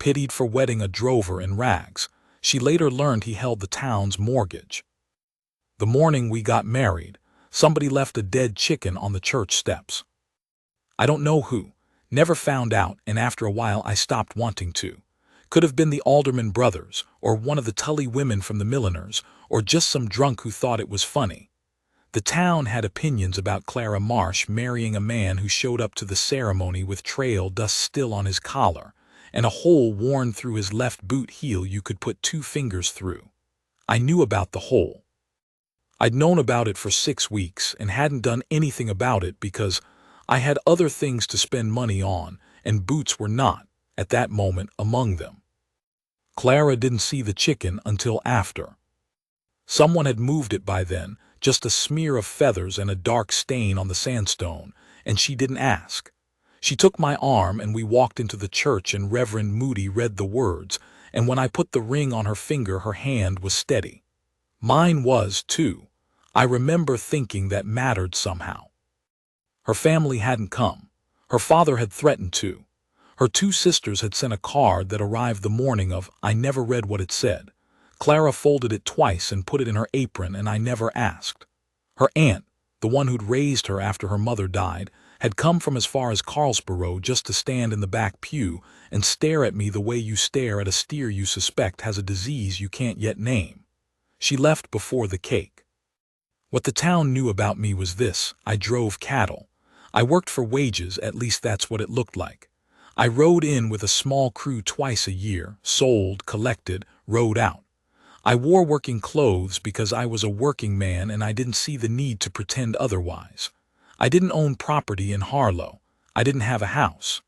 Pitied for wedding a drover in rags. She later learned he held the town's mortgage. The morning we got married, somebody left a dead chicken on the church steps. I don't know who, never found out, and after a while I stopped wanting to. Could have been the Alderman brothers, or one of the Tully women from the milliners, or just some drunk who thought it was funny. The town had opinions about Clara Marsh marrying a man who showed up to the ceremony with trail dust still on his collar, and a hole worn through his left boot heel you could put 2 fingers through. I knew about the hole. I'd known about it for 6 weeks and hadn't done anything about it because I had other things to spend money on, and boots were not, at that moment, among them. Clara didn't see the chicken until after. Someone had moved it by then, just a smear of feathers and a dark stain on the sandstone, and she didn't ask. She took my arm and we walked into the church, and Reverend Moody read the words, and when I put the ring on her finger her hand was steady. Mine was, too. I remember thinking that mattered somehow. Her family hadn't come. Her father had threatened to. Her 2 sisters had sent a card that arrived the morning of. I never read what it said. Clara folded it twice and put it in her apron, and I never asked. Her aunt, the one who'd raised her after her mother died, had come from as far as Carlsborough just to stand in the back pew and stare at me the way you stare at a steer you suspect has a disease you can't yet name. She left before the cake. What the town knew about me was this: I drove cattle. I worked for wages, at least that's what it looked like. I rode in with a small crew twice a year, sold, collected, rode out. I wore working clothes because I was a working man and I didn't see the need to pretend otherwise. I didn't own property in Harlow. I didn't have a house.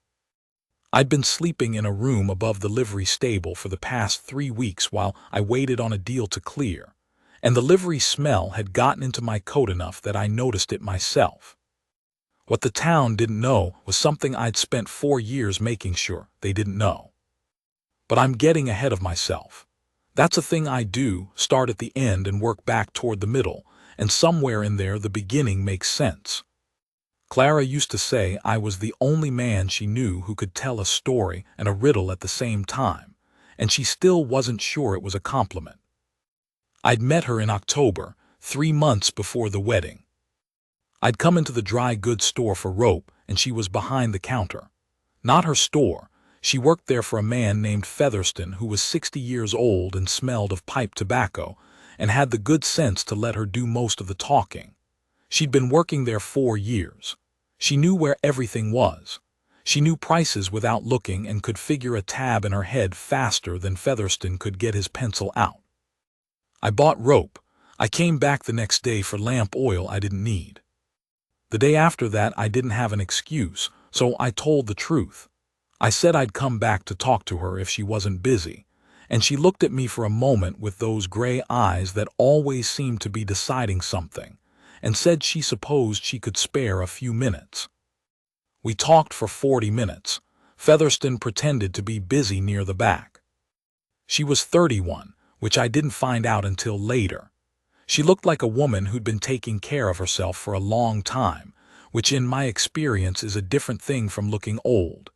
I'd been sleeping in a room above the livery stable for the past 3 weeks while I waited on a deal to clear, and the livery smell had gotten into my coat enough that I noticed it myself. What the town didn't know was something I'd spent 4 years making sure they didn't know. But I'm getting ahead of myself. That's a thing I do, start at the end and work back toward the middle, and somewhere in there the beginning makes sense. Clara used to say I was the only man she knew who could tell a story and a riddle at the same time, and she still wasn't sure it was a compliment. I'd met her in October, 3 months before the wedding. I'd come into the dry goods store for rope, and she was behind the counter. Not her store. She worked there for a man named Featherston who was 60 years old and smelled of pipe tobacco, and had the good sense to let her do most of the talking. She'd been working there 4 years. She knew where everything was. She knew prices without looking and could figure a tab in her head faster than Featherston could get his pencil out. I bought rope. I came back the next day for lamp oil I didn't need. The day after that I didn't have an excuse, so I told the truth. I said I'd come back to talk to her if she wasn't busy, and she looked at me for a moment with those gray eyes that always seemed to be deciding something, and said she supposed she could spare a few minutes. We talked for 40 minutes. Featherston pretended to be busy near the back. She was 31, which I didn't find out until later. She looked like a woman who'd been taking care of herself for a long time, which in my experience is a different thing from looking old.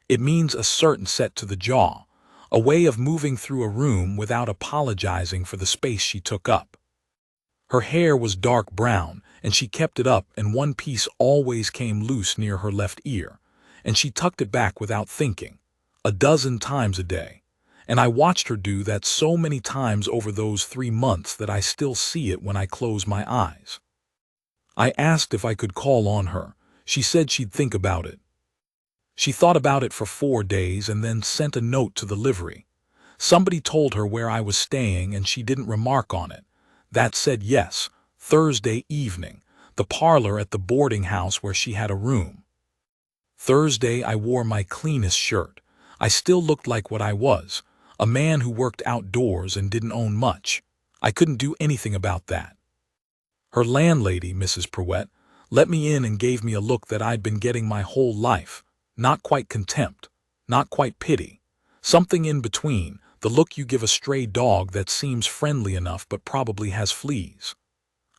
It means a certain set to the jaw, a way of moving through a room without apologizing for the space she took up. Her hair was dark brown, and she kept it up, and one piece always came loose near her left ear, and she tucked it back without thinking, 12 times a day. And I watched her do that so many times over those 3 months that I still see it when I close my eyes. I asked if I could call on her. She said she'd think about it. She thought about it for 4 days and then sent a note to the livery. Somebody told her where I was staying and she didn't remark on it. That said yes, Thursday evening, the parlor at the boarding house where she had a room. Thursday I wore my cleanest shirt. I still looked like what I was, a man who worked outdoors and didn't own much. I couldn't do anything about that. Her landlady, Mrs. Pruett, let me in and gave me a look that I'd been getting my whole life. Not quite contempt, not quite pity. Something in between, the look you give a stray dog that seems friendly enough but probably has fleas.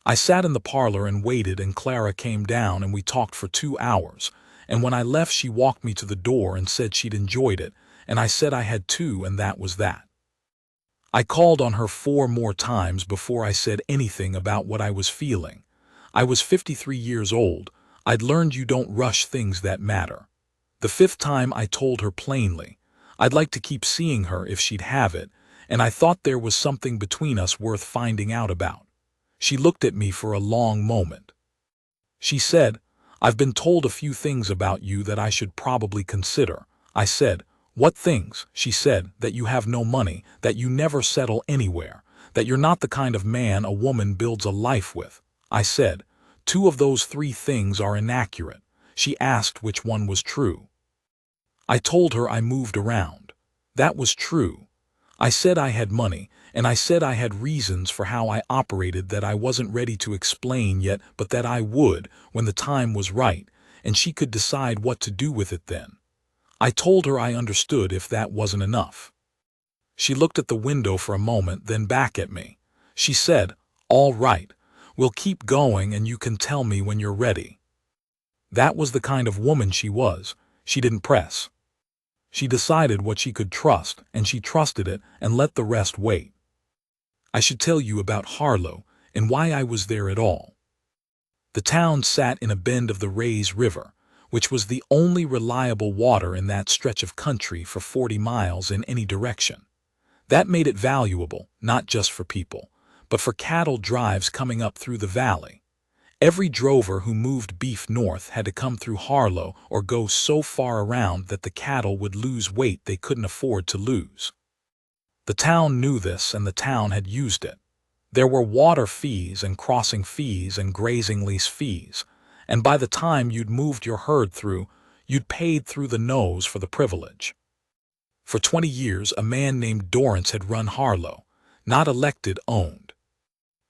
I sat in the parlor and waited, and Clara came down and we talked for 2 hours, and when I left she walked me to the door and said she'd enjoyed it and I said I had too, and that was that. I called on her 4 more times before I said anything about what I was feeling. I was 53 years old. I'd learned you don't rush things that matter. The 5th time I told her plainly. I'd like to keep seeing her if she'd have it, and I thought there was something between us worth finding out about. She looked at me for a long moment. She said, "I've been told a few things about you that I should probably consider." I said, "What things?" She said, "That you have no money, that you never settle anywhere, that you're not the kind of man a woman builds a life with." I said, "2 of those 3 things are inaccurate." She asked which one was true. I told her I moved around. That was true. I said I had money, and I said I had reasons for how I operated that I wasn't ready to explain yet, but that I would when the time was right, and she could decide what to do with it then. I told her I understood if that wasn't enough. She looked at the window for a moment, then back at me. She said, "All right, we'll keep going and you can tell me when you're ready." That was the kind of woman she was. She didn't press. She decided what she could trust, and she trusted it and let the rest wait. I should tell you about Harlow and why I was there at all. The town sat in a bend of the Rays River, which was the only reliable water in that stretch of country for 40 miles in any direction. That made it valuable, not just for people, but for cattle drives coming up through the valley. Every drover who moved beef north had to come through Harlow or go so far around that the cattle would lose weight they couldn't afford to lose. The town knew this, and the town had used it. There were water fees and crossing fees and grazing lease fees, and by the time you'd moved your herd through, you'd paid through the nose for the privilege. For 20 years, a man named Dorrance had run Harlow, not elected, owned.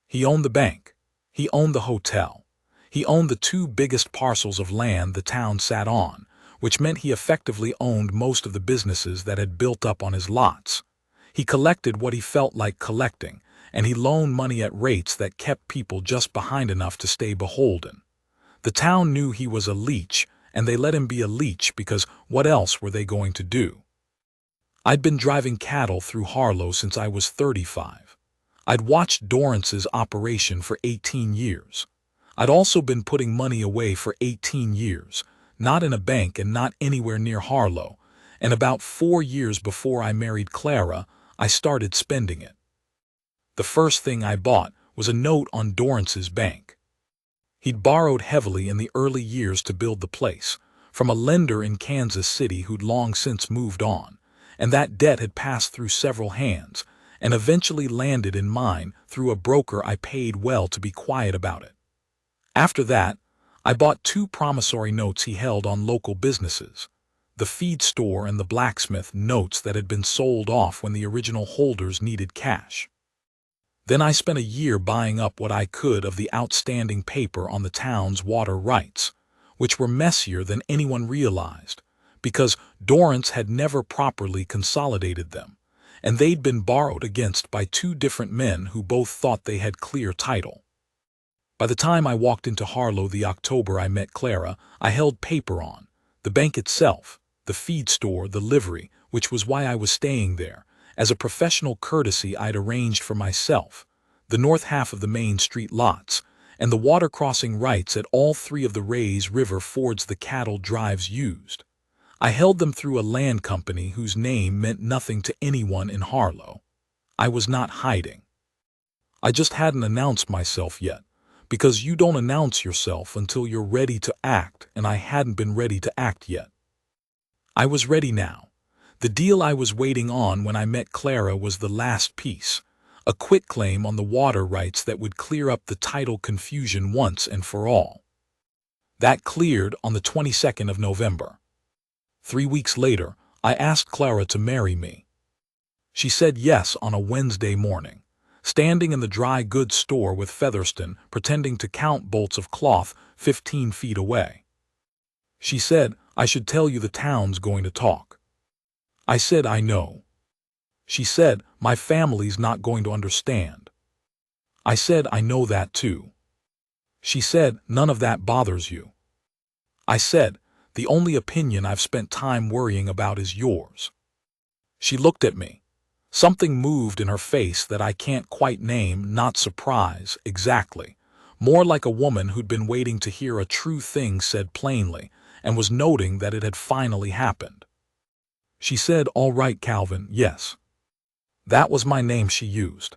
He owned the bank. He owned the hotel. He owned the 2 biggest parcels of land the town sat on, which meant he effectively owned most of the businesses that had built up on his lots. He collected what he felt like collecting, and he loaned money at rates that kept people just behind enough to stay beholden. The town knew he was a leech, and they let him be a leech because what else were they going to do? I'd been driving cattle through Harlow since I was 35. I'd watched Dorrance's operation for 18 years. I'd also been putting money away for 18 years, not in a bank and not anywhere near Harlow, and about 4 years before I married Clara, I started spending it. The first thing I bought was a note on Dorrance's bank. He'd borrowed heavily in the early years to build the place, from a lender in Kansas City who'd long since moved on, and that debt had passed through several hands and eventually landed in mine through a broker I paid well to be quiet about it. After that, I bought 2 promissory notes he held on local businesses, the feed store and the blacksmith, notes that had been sold off when the original holders needed cash. Then I spent a year buying up what I could of the outstanding paper on the town's water rights, which were messier than anyone realized, because Dorrance had never properly consolidated them, and they'd been borrowed against by 2 different men who both thought they had clear title. By the time I walked into Harlow the October I met Clara, I held paper on the bank itself, the feed store, the livery, which was why I was staying there. As a professional courtesy, I'd arranged for myself the north half of the Main Street lots and the water crossing rights at all 3 of the Rays River fords the cattle drives used. I held them through a land company whose name meant nothing to anyone in Harlow. I was not hiding. I just hadn't announced myself yet, because you don't announce yourself until you're ready to act, and I hadn't been ready to act yet. I was ready now. The deal I was waiting on when I met Clara was the last piece, a quitclaim on the water rights that would clear up the title confusion once and for all. That cleared on the 22nd of November. 3 weeks later, I asked Clara to marry me. She said yes on a Wednesday morning, standing in the dry goods store with Featherston, pretending to count bolts of cloth 15 feet away. She said, "I should tell you the town's going to talk." I said, "I know." She said, "My family's not going to understand." I said, "I know that too." She said, "None of that bothers you." I said, "The only opinion I've spent time worrying about is yours." She looked at me. Something moved in her face that I can't quite name, not surprise, exactly. More like a woman who'd been waiting to hear a true thing said plainly, and was noting that it had finally happened. She said, "All right, Calvin, yes." That was my name she used.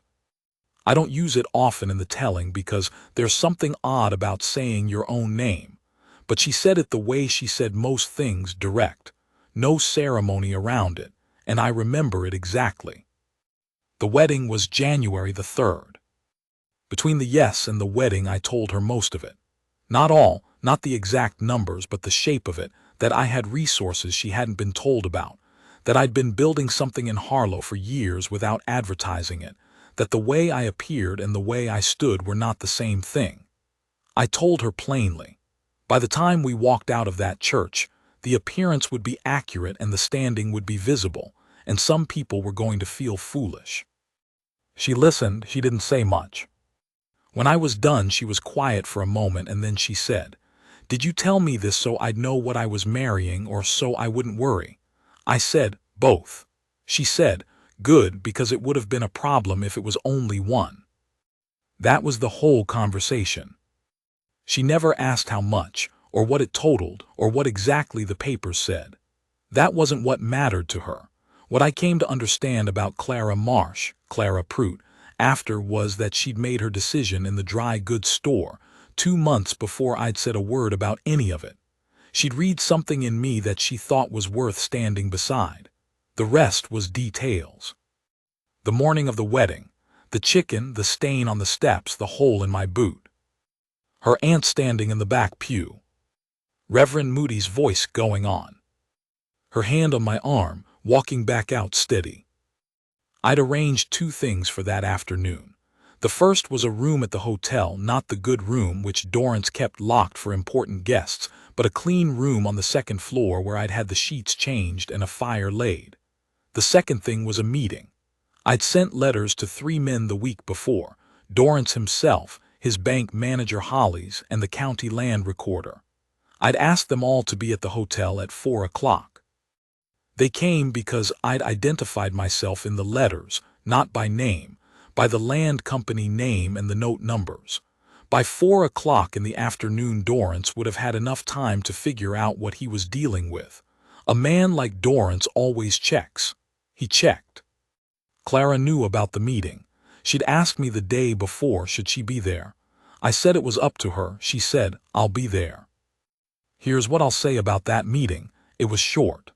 I don't use it often in the telling because there's something odd about saying your own name, but she said it the way she said most things, direct, no ceremony around it, and I remember it exactly. The wedding was January the 3rd. Between the yes and the wedding I told her most of it. Not all, not the exact numbers, but the shape of it, that I had resources she hadn't been told about, that I'd been building something in Harlow for years without advertising it, that the way I appeared and the way I stood were not the same thing. I told her plainly. By the time we walked out of that church, the appearance would be accurate and the standing would be visible, and some people were going to feel foolish. She listened, she didn't say much. When I was done, she was quiet for a moment and then she said, "Did you tell me this so I'd know what I was marrying or so I wouldn't worry?" I said, "Both." She said, "Good, because it would have been a problem if it was only one." That was the whole conversation. She never asked how much, or what it totaled, or what exactly the papers said. That wasn't what mattered to her. What I came to understand about Clara Marsh, Clara Prout, after was that she'd made her decision in the dry goods store 2 months before I'd said a word about any of it. She'd read something in me that she thought was worth standing beside. The rest was details. The morning of the wedding, the chicken, the stain on the steps, the hole in my boot. Her aunt standing in the back pew. Reverend Moody's voice going on. Her hand on my arm, walking back out steady. I'd arranged 2 things for that afternoon. The first was a room at the hotel, not the good room which Dorrance kept locked for important guests, but a clean room on the 2nd floor where I'd had the sheets changed and a fire laid. The second thing was a meeting. I'd sent letters to 3 men the week before, Dorrance himself, his bank manager Hollies, and the county land recorder. I'd asked them all to be at the hotel at 4 o'clock. They came because I'd identified myself in the letters, not by name, by the land company name and the note numbers. By 4 o'clock in the afternoon, Dorrance would have had enough time to figure out what he was dealing with. A man like Dorrance always checks. He checked. Clara knew about the meeting. She'd asked me the day before should she be there. I said it was up to her. She said, "I'll be there." Here's what I'll say about that meeting. It was short.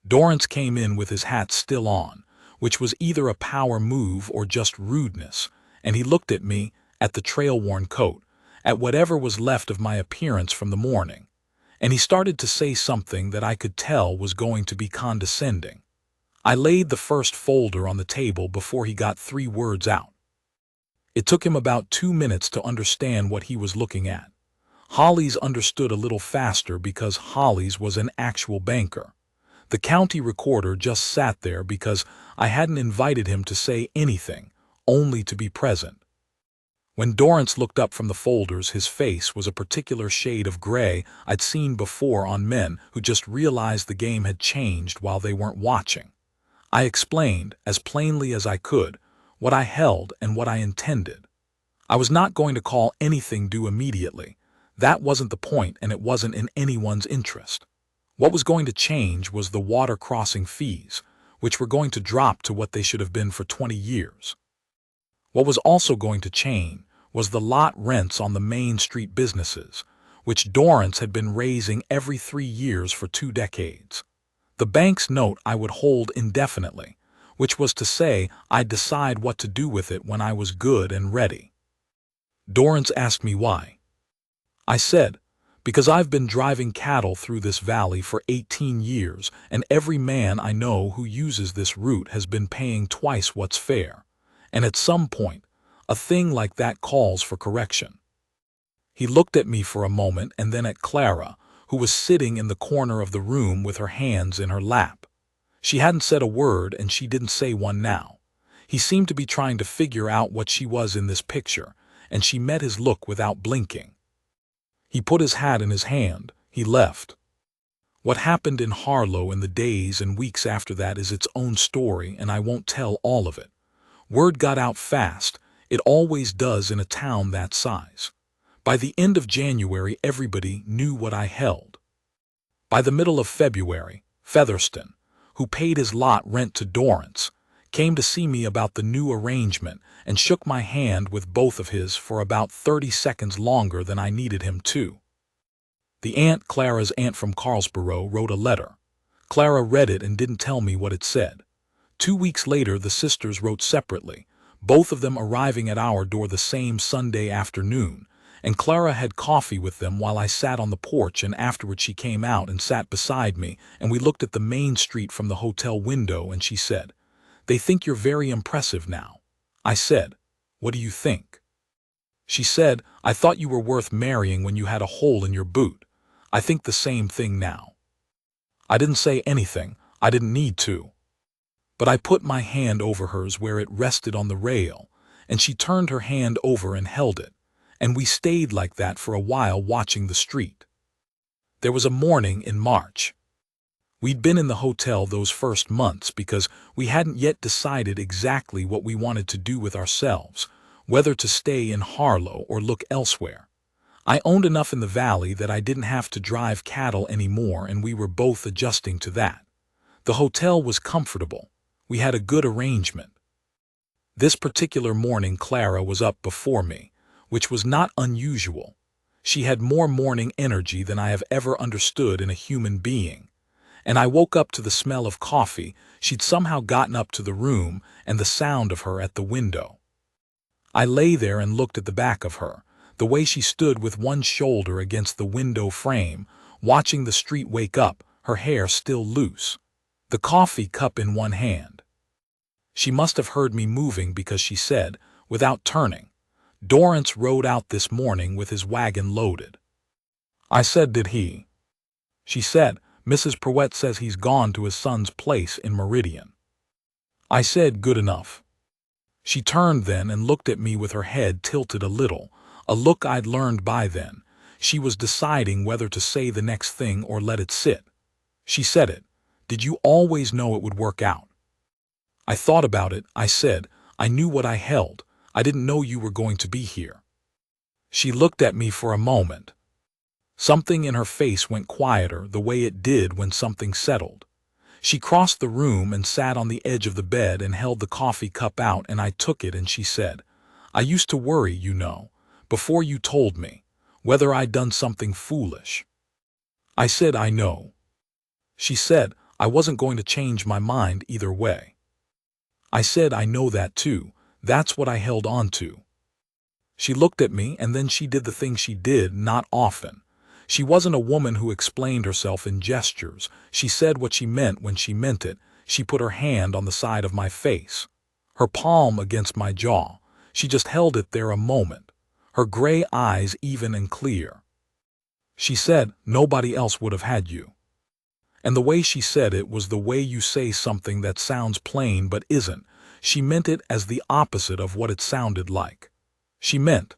Dorrance came in with his hat still on, which was either a power move or just rudeness, and he looked at me, at the trail-worn coat, at whatever was left of my appearance from the morning, and he started to say something that I could tell was going to be condescending. I laid the first folder on the table before he got 3 words out. It took him about 2 minutes to understand what he was looking at. Hollies understood a little faster because Hollies was an actual banker. The county recorder just sat there because I hadn't invited him to say anything, only to be present. When Dorrance looked up from the folders, his face was a particular shade of gray I'd seen before on men who just realized the game had changed while they weren't watching. I explained, as plainly as I could, what I held and what I intended. I was not going to call anything due immediately. That wasn't the point, and it wasn't in anyone's interest. What was going to change was the water crossing fees, which were going to drop to what they should have been for 20 years. What was also going to change was the lot rents on the Main Street businesses, which Dorrance had been raising every 3 years for 2 decades. The bank's note I would hold indefinitely, which was to say I'd decide what to do with it when I was good and ready. Dorrance asked me why. I said, "Because I've been driving cattle through this valley for 18 years, and every man I know who uses this route has been paying twice what's fair, and at some point, a thing like that calls for correction." He looked at me for a moment and then at Clara, who was sitting in the corner of the room with her hands in her lap. She hadn't said a word, and she didn't say one now. He seemed to be trying to figure out what she was in this picture, and she met his look without blinking. He put his hat in his hand. He left. What happened in Harlow in the days and weeks after that is its own story, and I won't tell all of it. Word got out fast. It always does in a town that size. By the end of January, everybody knew what I held. By the middle of February, Featherston, who paid his lot rent to Dorrance, came to see me about the new arrangement and shook my hand with both of his for about 30 seconds longer than I needed him to. The aunt, Clara's aunt from Carlsboro, wrote a letter. Clara read it and didn't tell me what it said. 2 weeks later, the sisters wrote separately, both of them arriving at our door the same Sunday afternoon, and Clara had coffee with them while I sat on the porch, and afterward she came out and sat beside me, and we looked at the main street from the hotel window, and she said, "They think you're very impressive now." I said, "What do you think?" She said, "I thought you were worth marrying when you had a hole in your boot. I think the same thing now." I didn't say anything. I didn't need to. But I put my hand over hers where it rested on the rail, and she turned her hand over and held it, and we stayed like that for a while watching the street. There was a morning in March. We'd been in the hotel those first months because we hadn't yet decided exactly what we wanted to do with ourselves, whether to stay in Harlow or look elsewhere. I owned enough in the valley that I didn't have to drive cattle anymore, and we were both adjusting to that. The hotel was comfortable. We had a good arrangement. This particular morning Clara was up before me, which was not unusual. She had more morning energy than I have ever understood in a human being. And I woke up to the smell of coffee. She'd somehow gotten up to the room, and the sound of her at the window. I lay there and looked at the back of her, the way she stood with one shoulder against the window frame, watching the street wake up, her hair still loose, the coffee cup in one hand. She must have heard me moving because she said, without turning, "Dorrance rode out this morning with his wagon loaded." I said, "Did he?" She said, "Mrs. Pruett says he's gone to his son's place in Meridian." I said, "Good enough." She turned then and looked at me with her head tilted a little, a look I'd learned by then. She was deciding whether to say the next thing or let it sit. She said it. "Did you always know it would work out?" I thought about it. I said, "I knew what I held. I didn't know you were going to be here." She looked at me for a moment. Something in her face went quieter, the way it did when something settled. She crossed the room and sat on the edge of the bed and held the coffee cup out, and I took it, and she said, "I used to worry, you know, before you told me, whether I'd done something foolish." I said, "I know." She said, "I wasn't going to change my mind either way." I said, "I know that too. That's what I held on to." She looked at me, and then she did the thing she did not often. She wasn't a woman who explained herself in gestures. She said what she meant when she meant it. She put her hand on the side of my face, her palm against my jaw. She just held it there a moment, her gray eyes even and clear. She said, "Nobody else would have had you." And the way she said it was the way you say something that sounds plain but isn't. She meant it as the opposite of what it sounded like. She meant,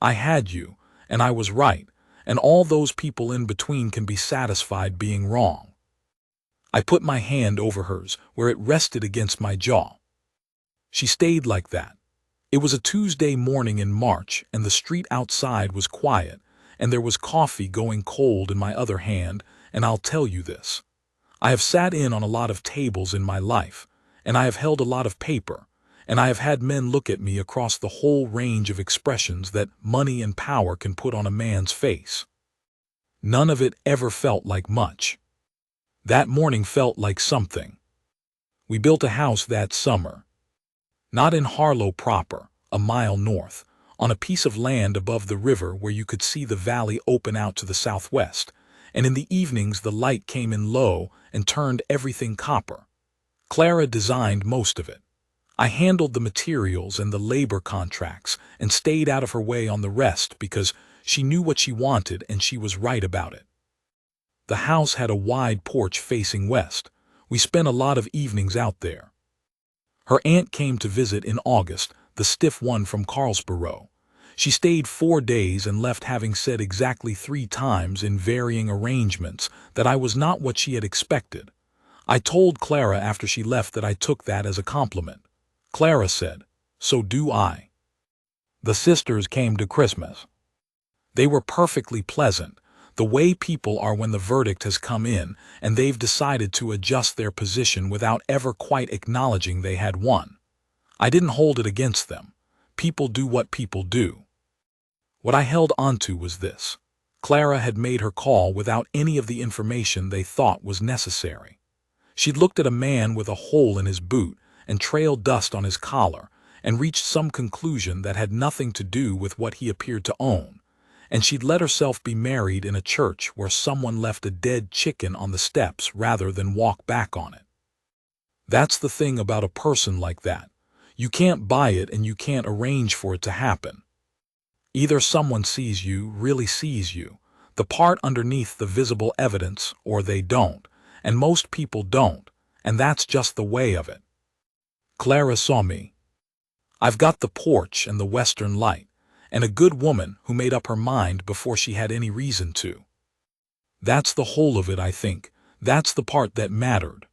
"I had you, and I was right, and all those people in between can be satisfied being wrong." I put my hand over hers, where it rested against my jaw. She stayed like that. It was a Tuesday morning in March, and the street outside was quiet, and there was coffee going cold in my other hand, and I'll tell you this. I have sat in on a lot of tables in my life, and I have held a lot of paper, and I have had men look at me across the whole range of expressions that money and power can put on a man's face. None of it ever felt like much. That morning felt like something. We built a house that summer. Not in Harlow proper, a mile north, on a piece of land above the river where you could see the valley open out to the southwest, and in the evenings the light came in low and turned everything copper. Clara designed most of it. I handled the materials and the labor contracts and stayed out of her way on the rest because she knew what she wanted and she was right about it. The house had a wide porch facing west. We spent a lot of evenings out there. Her aunt came to visit in August, the stiff one from Carlsboro. She stayed 4 days and left having said exactly 3 times in varying arrangements that I was not what she had expected. I told Clara after she left that I took that as a compliment. Clara said, "So do I." The sisters came to Christmas. They were perfectly pleasant, the way people are when the verdict has come in and they've decided to adjust their position without ever quite acknowledging they had won. I didn't hold it against them. People do what people do. What I held onto was this. Clara had made her call without any of the information they thought was necessary. She'd looked at a man with a hole in his boot and trail dust on his collar and reached some conclusion that had nothing to do with what he appeared to own. And she'd let herself be married in a church where someone left a dead chicken on the steps rather than walk back on it. That's the thing about a person like that. You can't buy it and you can't arrange for it to happen. Either someone sees you, really sees you, the part underneath the visible evidence, or they don't, and most people don't, and that's just the way of it. Clara saw me. I've got the porch and the western light, and a good woman who made up her mind before she had any reason to. That's the whole of it, I think. That's the part that mattered.